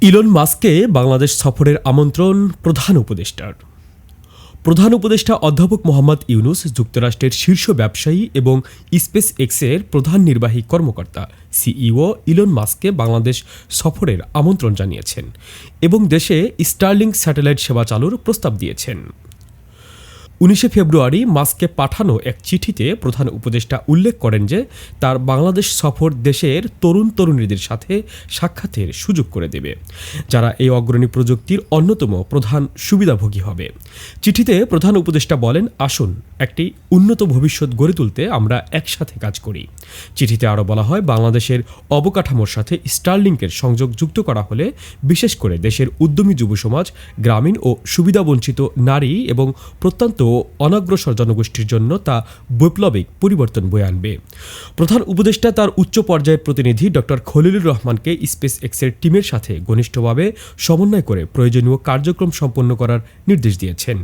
Elon মাস্ককে Bangladesh সফরের আমন্ত্রণ প্রধান উপদেষ্টার। প্রধান উপদেষ্টা অধ্যাপক মোহাম্মদ ইউনুস যুক্তরাষ্ট্রের শীর্ষ ব্যবসায়ী এবং স্পেস এক্সের প্রধান নির্বাহী কর্মকর্তা সিইও ইলন মাস্ককে বাংলাদেশ সফরের আমন্ত্রণ জানিয়েছেন এবং দেশে স্টারলিংক স্যাটেলাইট সেবা চালুর প্রস্তাব দিয়েছেন। 19 ফেব্রুয়ারি মাস্ককে পাঠানো এক চিঠিতে প্রধান উপদেষ্টা উল্লেখ করেন যে তার বাংলাদেশ সফর দেশের তরুণ তরুণীদের সাথে সাক্ষাতের সুযোগ করে দেবে, যারা এই অগ্রণী প্রযুক্তির অন্যতম প্রধান সুবিধাভোগী হবে। চিঠিতে প্রধান উপদেষ্টা বলেন, আসুন একটি উন্নত ভবিষ্যৎ গড়ে তুলতে আমরা একসাথে কাজ করি। চিঠিতে আরও বলা হয়, বাংলাদেশের অবকাঠামোর সাথে স্টারলিংকের সংযোগ যুক্ত করা হলে বিশেষ করে দেশের উদ্যমী যুব সমাজ, গ্রামীণ ও সুবিধাবঞ্চিত নারী এবং প্রত্যন্ত ও অনগ্রসর জনগোষ্ঠীর জন্য তা বৈপ্লবিক পরিবর্তন বয়ে আনবে। প্রধান উপদেষ্টা তার উচ্চ পর্যায়ের প্রতিনিধি ডক্টর খলিলুর রহমানকে স্পেস এক্সের টিমের সাথে ঘনিষ্ঠভাবে সমন্বয় করে প্রয়োজনীয় কার্যক্রম সম্পন্ন করার নির্দেশ দিয়েছেন,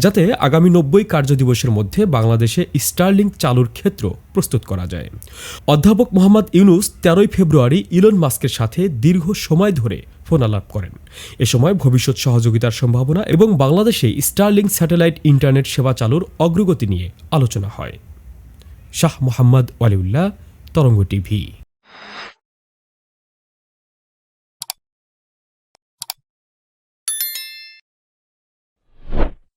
যাতে আগামী 90 কার্যদিবসের মধ্যে বাংলাদেশে স্টারলিংক চালুর ক্ষেত্র প্রস্তুত করা যায়। অধ্যাপক মোহাম্মদ ইউনুস 13 ফেব্রুয়ারি ইলন মাস্কের সাথে দীর্ঘ সময় ধরে ফোন আলাপ করেন। এ সময় ভবিষ্যৎ সহযোগিতার সম্ভাবনা এবং বাংলাদেশে স্টারলিংক স্যাটেলাইট ইন্টারনেট সেবা চালুর অগ্রগতি নিয়ে আলোচনা হয়। শাহ মোহাম্মদ ওয়ালিউল্লাহ, তরঙ্গ টিভি।